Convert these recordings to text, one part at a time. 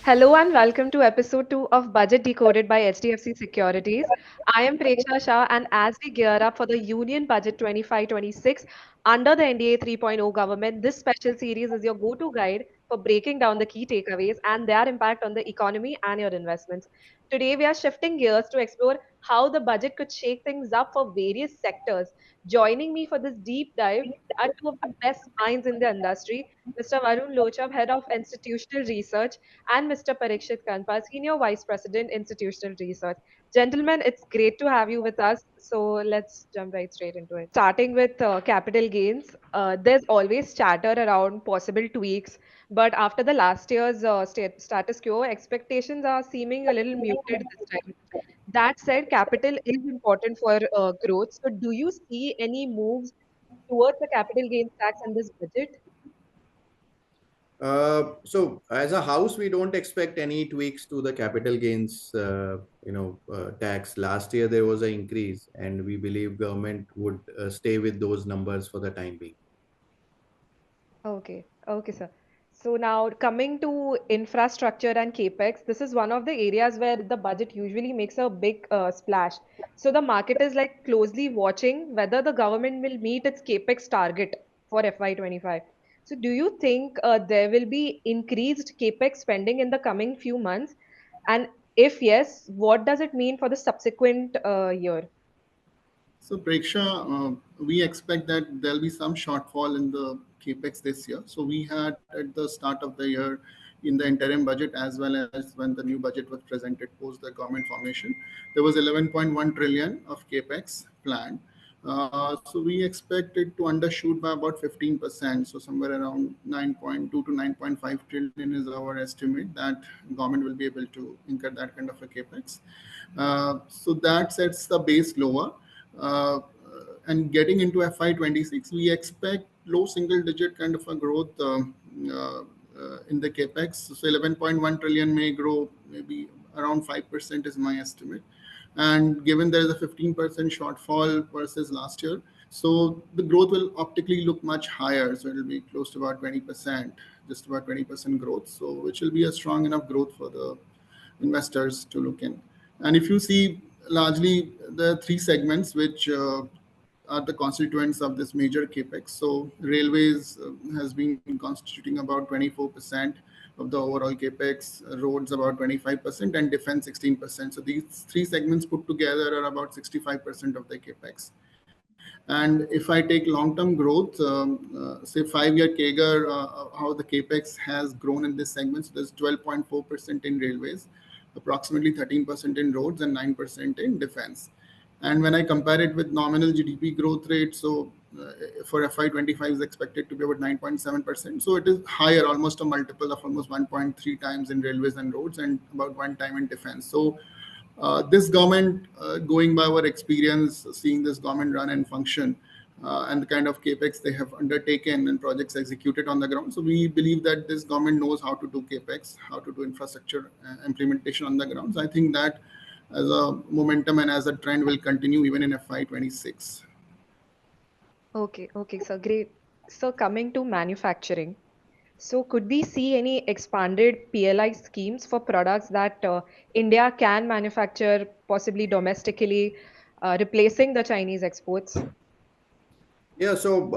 Hello and welcome to episode 2 of Budget Decoded by HDFC Securities. I am Preksha Shah, and as we gear up for the Union Budget 25-26 under the NDA 3.0 government, this special series is your go-to guide for breaking down the key takeaways and their impact on the economy and your investments. Today we are shifting gears to explore how the budget could shake things up for various sectors. Joining me for this deep dive are two of the best minds in the industry, Mr. Varun Lohchab, Head of Institutional Research, and Mr. Parikshit Kandpal, Senior Vice President, Institutional Research. Gentlemen, it's great to have you with us. So let's jump right straight into it. Starting with capital gains, there's always chatter around possible tweaks, but after the last year's status quo, expectations are seeming a little muted this time. That said, capital is important for growth. So, do you see any moves towards the capital gains tax in this budget? So as a house, we don't expect any tweaks to the capital gains, tax. Last year there was an increase, and we believe government would stay with those numbers for the time being. Okay, okay, sir. So now coming to infrastructure and capex, this is one of the areas where the budget usually makes a big splash. So the market is like closely watching whether the government will meet its capex target for FY25. So do you think there will be increased capex spending in the coming few months? And if yes, what does it mean for the subsequent year? So, Preksha, we expect that there'll be some shortfall in the capex this year. So, we had at the start of the year in the interim budget as well as when the new budget was presented post the government formation, there was 11.1 trillion of capex planned. So we expect it to undershoot by about 15%. So somewhere around 9.2 to 9.5 trillion is our estimate that government will be able to incur that kind of a capex. So that sets the base lower. Uh, and getting into FY26, we expect low single digit kind of a growth uh, in the capex. So 11.1 trillion may grow maybe around 5% is my estimate. And given there is a 15% shortfall versus last year, so the growth will optically look much higher. So it will be close to about 20%, just about 20% growth. So which will be a strong enough growth for the investors to look in. And if you see largely the three segments which are the constituents of this major capex. So railways has been constituting about 24% of the overall capex, roads about 25%, and defense 16%. So these three segments put together are about 65% of the capex. And if I take long-term growth, say 5-year CAGR, how the capex has grown in this segment, so there's 12.4% in railways, approximately 13% in roads, and 9% in defense. And when I compare it with nominal GDP growth rate, so for FY25 is expected to be about 9.7%. So it is higher, almost a multiple of almost 1.3 times in railways and roads, and about 1 time in defense. So this government, going by our experience, seeing this government run and function, and the kind of capex they have undertaken and projects executed on the ground. So we believe that this government knows how to do capex, how to do infrastructure implementation on the ground. So I think that as a momentum and as a trend will continue even in FY26. Okay, okay, so great. So coming to manufacturing. So could we see any expanded PLI schemes for products that India can manufacture possibly domestically, replacing the Chinese exports? Yeah, so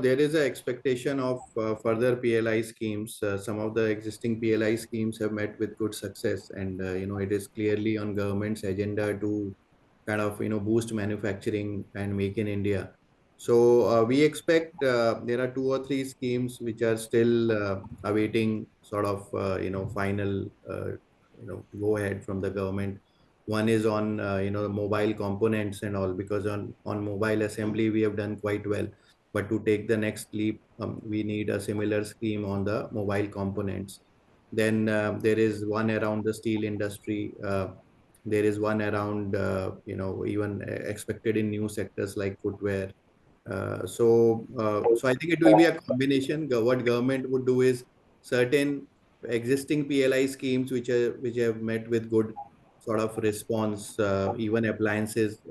there is an expectation of further PLI schemes. Some of the existing PLI schemes have met with good success, and it is clearly on government's agenda to kind of boost manufacturing and make in India. So we expect there are two or three schemes which are still awaiting sort of final go ahead from the government. One is on mobile components and all, because on mobile assembly we have done quite well, but to take the next leap, we need a similar scheme on the mobile components. Then there is one around the steel industry. There is one around even expected in new sectors like footwear. So I think it will be a combination. What government would do is certain existing PLI schemes which have met with good sort of response. Even appliances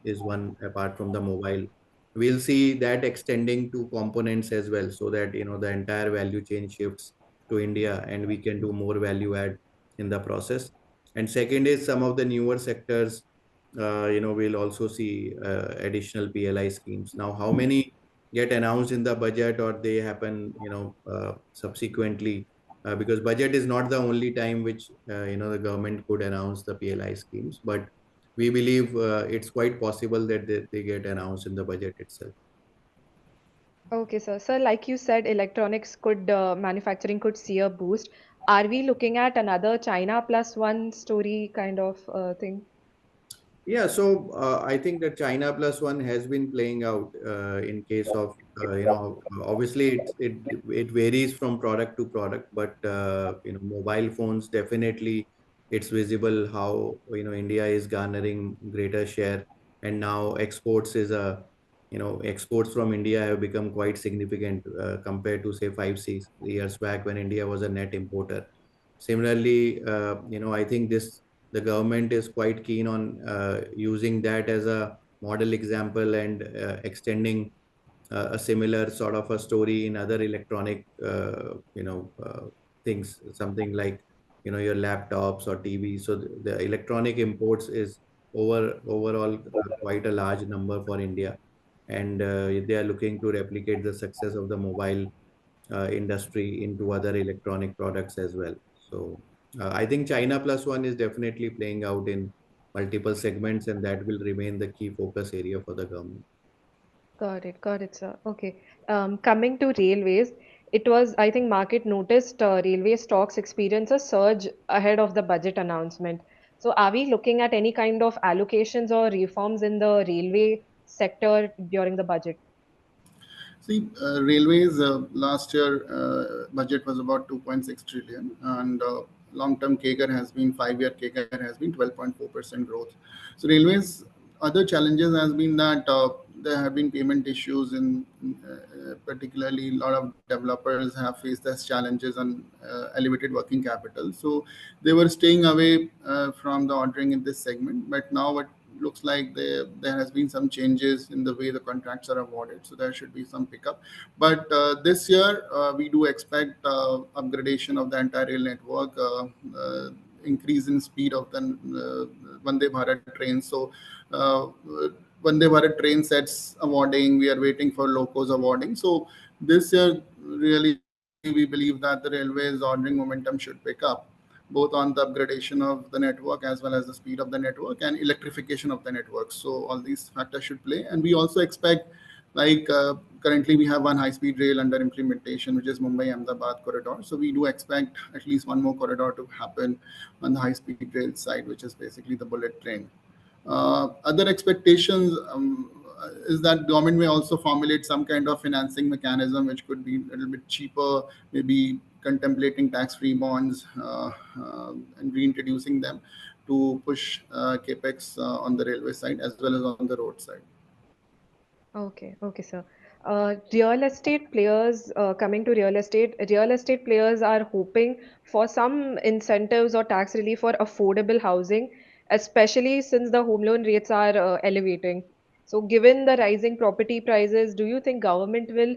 is one apart from the mobile. We'll see that extending to components as well, so that the entire value chain shifts to India and we can do more value add in the process. And second is some of the newer sectors, we'll also see additional PLI schemes. Now, how many get announced in the budget or they happen, subsequently? Because budget is not the only time which, the government could announce the PLI schemes, but we believe it's quite possible that they get announced in the budget itself. Okay, sir. Sir, like you said, electronics could manufacturing could see a boost. Are we looking at another China plus one story kind of thing? Yeah, so I think that China plus one has been playing out in case of obviously it varies from product to product, but mobile phones definitely it's visible how India is garnering greater share, and now exports from India have become quite significant compared to say 5 6 years back when India was a net importer. Similarly, I think the government is quite keen on using that as a model example and extending a similar sort of a story in other electronic things, something like your laptops or TV. So the electronic imports is overall quite a large number for India, and they are looking to replicate the success of the mobile industry into other electronic products as well. So I think China plus one is definitely playing out in multiple segments, and that will remain the key focus area for the government. Got it, sir. Okay. Coming to railways, it was, I think, market noticed railway stocks experience a surge ahead of the budget announcement. So, are we looking at any kind of allocations or reforms in the railway sector during the budget? See, railways last year budget was about 2.6 trillion, and long-term CAGR has been 5-year CAGR has been 12.4% growth. So railways other challenges has been that there have been payment issues in particularly a lot of developers have faced as challenges on elevated working capital. So they were staying away from the ordering in this segment, but now what looks like there has been some changes in the way the contracts are awarded, so there should be some pickup. But this year we do expect upgradation of the entire rail network, increase in speed of the Vande Bharat trains. So uh, Vande Bharat train sets awarding, we are waiting for locos awarding. So this year really we believe that the railways ordering momentum should pick up, both on the upgradation of the network as well as the speed of the network and electrification of the network. So all these factors should play. And we also expect, like currently we have one high-speed rail under implementation, which is Mumbai-Ahmedabad corridor. So we do expect at least one more corridor to happen on the high-speed rail side, which is basically the bullet train. Other expectations is that government may also formulate some kind of financing mechanism which could be a little bit cheaper, maybe contemplating tax-free bonds and reintroducing them to push capex on the railway side as well as on the road side. Okay, sir. Real estate players, coming to real estate players are hoping for some incentives or tax relief for affordable housing, especially since the home loan rates are elevating. So, given the rising property prices, do you think government will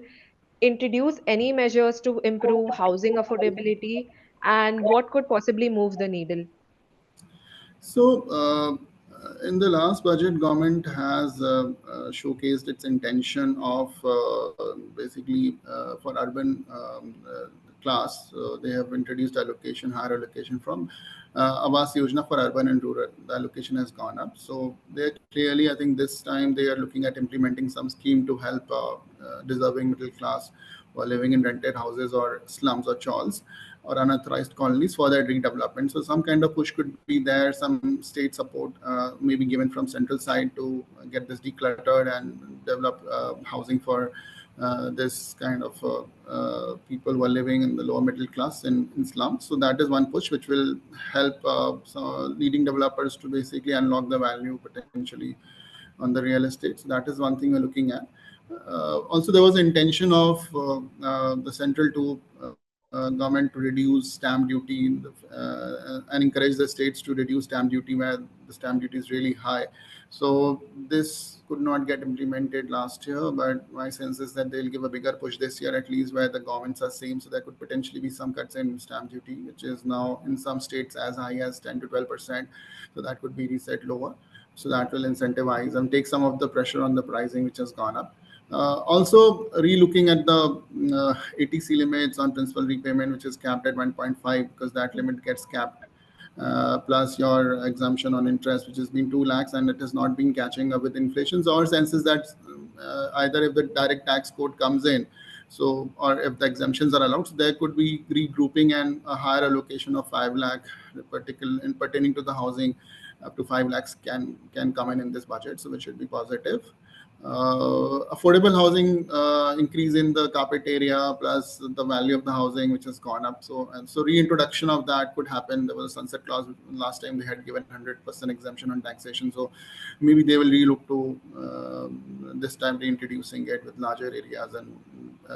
introduce any measures to improve housing affordability, and what could possibly move the needle? So, in the last budget, government has showcased its intention of basically for urban class. They have introduced allocation, higher allocation from Awas Yojana for urban and rural. The allocation has gone up. So, they clearly, I think this time they are looking at implementing some scheme to help deserving middle class who are living in rented houses or slums or chawls or unauthorized colonies for their redevelopment. So some kind of push could be there, some state support may be given from central side to get this decluttered and develop housing for this kind of people who are living in the lower middle class in slums. So that is one push which will help leading developers to basically unlock the value potentially on the real estate. So that is one thing we're looking at. Also, there was intention of the central to government to reduce stamp duty and encourage the states to reduce stamp duty where the stamp duty is really high. So this could not get implemented last year, but my sense is that they'll give a bigger push this year, at least where the governments are same. So there could potentially be some cuts in stamp duty, which is now in some states as high as 10 to 12%. So that could be reset lower. So that will incentivize and take some of the pressure on the pricing, which has gone up. Also, re-looking at the ATC limits on principal repayment, which is capped at 1.5, because that limit gets capped, plus your exemption on interest, which has been 2 lakhs, and it has not been catching up with inflation. So our sense is that either if the direct tax code comes in, so or if the exemptions are allowed, so there could be regrouping and a higher allocation of 5 lakh, particular in pertaining to the housing, up to 5 lakhs can come in this budget, so which should be positive. Affordable housing increase in the carpet area plus the value of the housing which has gone up, so reintroduction of that could happen. There was a sunset clause last time, they had given 100% exemption on taxation, so maybe they will relook to this time reintroducing it with larger areas and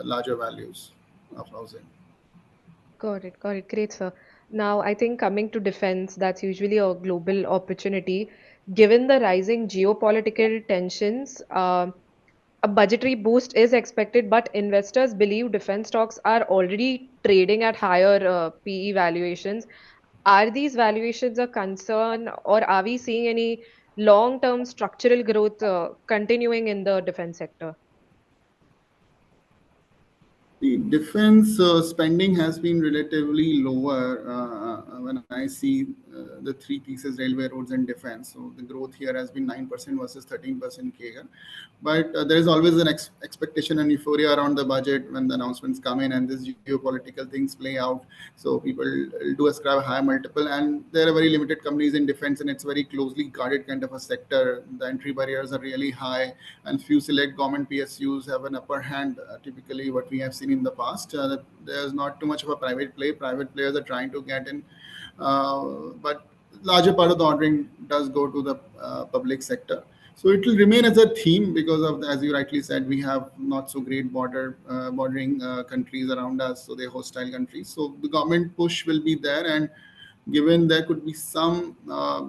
larger values of housing. Got it. Got it. Great, sir. Now, I think coming to defense, that's usually a global opportunity. Given the rising geopolitical tensions, a budgetary boost is expected, but investors believe defense stocks are already trading at higher PE valuations. Are these valuations a concern, or are we seeing any long-term structural growth continuing in the defense sector? The defense spending has been relatively lower when I see the three pieces, railway, roads, and defense. So the growth here has been 9% versus 13% CAGR. But there is always an expectation and euphoria around the budget when the announcements come in and these geopolitical things play out. So people do ascribe a high multiple, and there are very limited companies in defense, and it's very closely guarded kind of a sector. The entry barriers are really high, and few select government PSUs have an upper hand. Typically, what we have seen in the past, that there's not too much of a private play. Private players are trying to get in, but larger part of the ordering does go to the public sector. So it will remain as a theme because of, as you rightly said, we have not so great bordering countries around us, so they're hostile countries. So the government push will be there, and given there could be some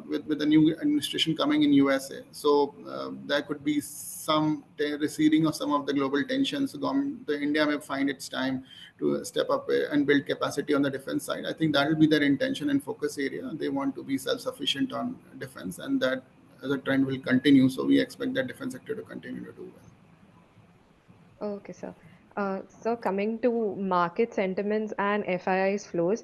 with the new administration coming in USA, so there could be some receding of some of the global tensions. So the India may find its time to step up and build capacity on the defense side. I think that will be their intention and focus area. They want to be self-sufficient on defense, and that as a trend will continue. So we expect that defense sector to continue to do well. Okay, sir. So coming to market sentiments and FII's flows,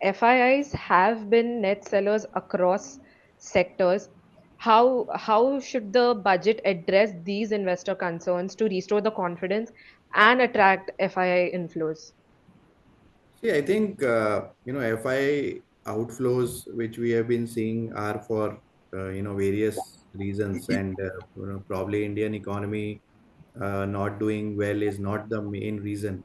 FIIs have been net sellers across sectors. How should the budget address these investor concerns to restore the confidence and attract FII inflows? See, I think FI outflows which we have been seeing are for various reasons, and probably Indian economy not doing well is not the main reason.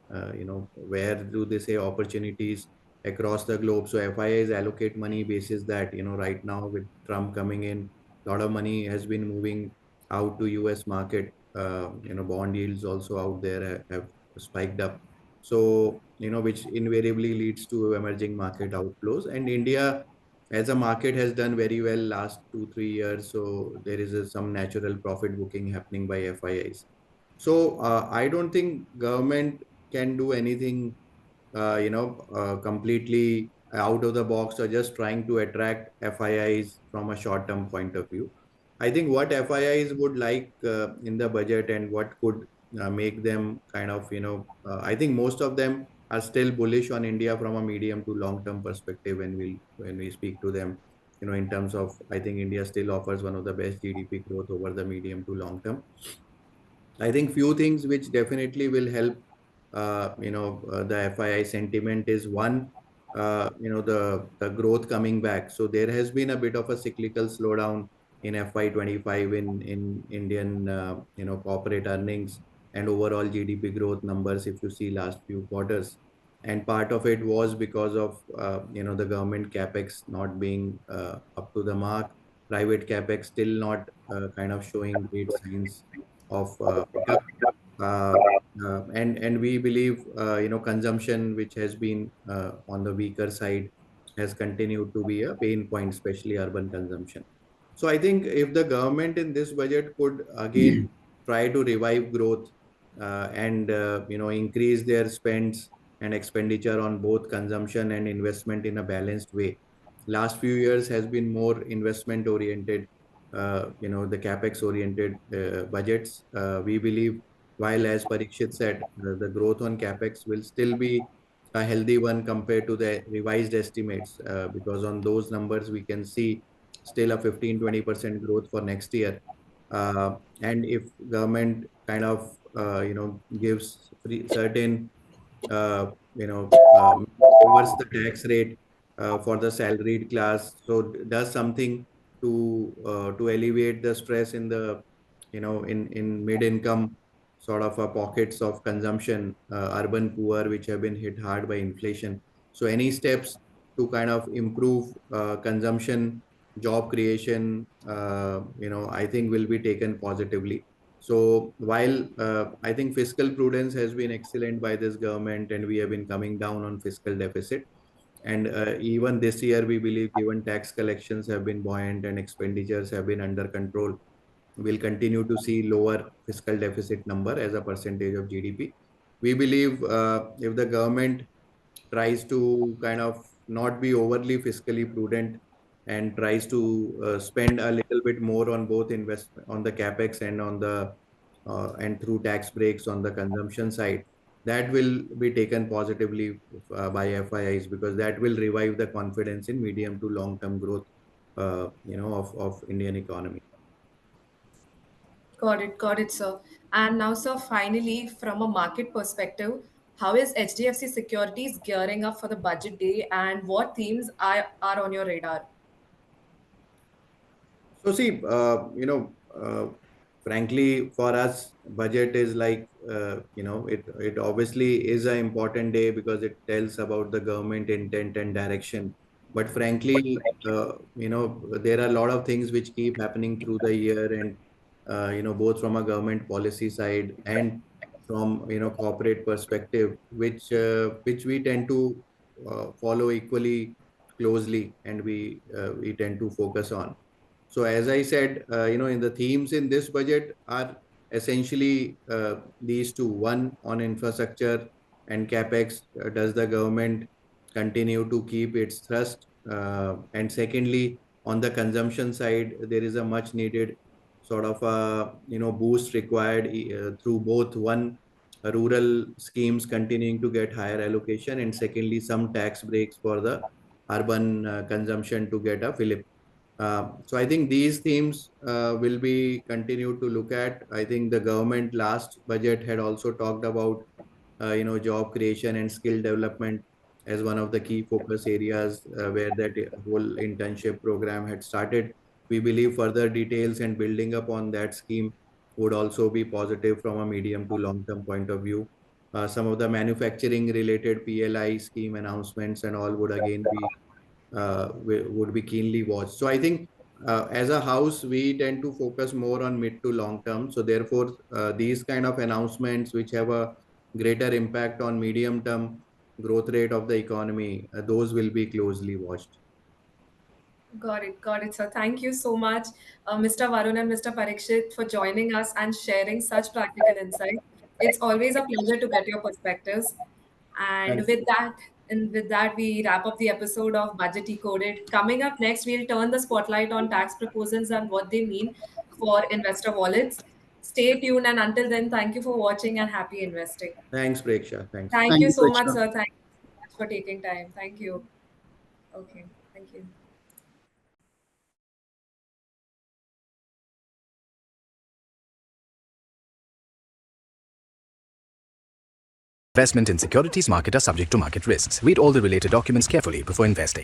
Where do they say opportunities across the globe? So FIIs allocate money basis that, right now with Trump coming in, a lot of money has been moving out to US market. Bond yields also out there have spiked up. So, which invariably leads to emerging market outflows. And India as a market has done very well last 2 3 years. So there is some natural profit booking happening by FIIs. So I don't think government can do anything, completely out of the box or just trying to attract FIIs from a short-term point of view. I think what FIIs would like in the budget and what could make them kind of, I think most of them are still bullish on India from a medium to long-term perspective when we speak to them. In terms of, I think India still offers one of the best GDP growth over the medium to long term. I think few things which definitely will help, the FII sentiment is one, the growth coming back. So there has been a bit of a cyclical slowdown in FY25 in Indian, corporate earnings and overall GDP growth numbers if you see last few quarters. And part of it was because of, the government capex not being up to the mark, private capex still not kind of showing great signs of pickup. Uh, And we believe consumption, which has been on the weaker side, has continued to be a pain point, especially urban consumption. So I think if the government in this budget could again try to revive growth, and increase their spends and expenditure on both consumption and investment in a balanced way. Last few years has been more investment oriented, the capex oriented budgets. We believe, while as Parikshit said, the growth on capex will still be a healthy one compared to the revised estimates, because on those numbers we can see still a 15-20% growth for next year. And if government kind of gives certain lowers the tax rate for the salaried class, so does something to alleviate the stress in the in mid income sort of pockets of consumption, urban poor which have been hit hard by inflation. So any steps to kind of improve consumption, job creation, I think will be taken positively. So while I think fiscal prudence has been excellent by this government, and we have been coming down on fiscal deficit, and even this year we believe, given tax collections have been buoyant and expenditures have been under control, we'll continue to see lower fiscal deficit number as a percentage of GDP. We believe if the government tries to kind of not be overly fiscally prudent and tries to spend a little bit more on both investment on the capex and on the and through tax breaks on the consumption side, that will be taken positively by FIIs, because that will revive the confidence in medium to long term growth of Indian economy. Got it, sir. And now, sir, finally, from a market perspective, how is HDFC Securities gearing up for the budget day, and what themes are on your radar? So see, frankly, for us, budget is like, it obviously is an important day because it tells about the government intent and direction. But frankly, there are a lot of things which keep happening through the year, and both from a government policy side and from corporate perspective, which we tend to follow equally closely, and we tend to focus on. So as I said, in the themes in this budget are essentially these two. One, on infrastructure and capex, does the government continue to keep its thrust? And secondly, on the consumption side, there is a much needed sort of a boost required through both, one, rural schemes continuing to get higher allocation, and secondly, some tax breaks for the urban consumption to get a fillip. So I think these themes will be continued to look at. I think the government last budget had also talked about job creation and skill development as one of the key focus areas, where that whole internship program had started. We believe further details and building up on that scheme would also be positive from a medium to long term point of view. Some of the manufacturing related PLI scheme announcements and all would again be would be keenly watched. So I think as a house, we tend to focus more on mid to long term. So therefore, these kind of announcements which have a greater impact on medium term growth rate of the economy, those will be closely watched. Got it, sir. Thank you so much, Mr. Varun and Mr. Parikshit, for joining us and sharing such practical insight. It's always a pleasure to get your perspectives. And Thanks. with that, we wrap up the episode of Budget Decoded. Coming up next, we'll turn the spotlight on tax proposals and what they mean for investor wallets. Stay tuned, and until then, thank you for watching and happy investing. Thanks, Preksha. Thanks. Thank Thank you you, so much, Preksha. sir. Thank you so much for taking time. Thank you. Okay, thank you. Investment in securities market are subject to market risks. Read all the related documents carefully before investing.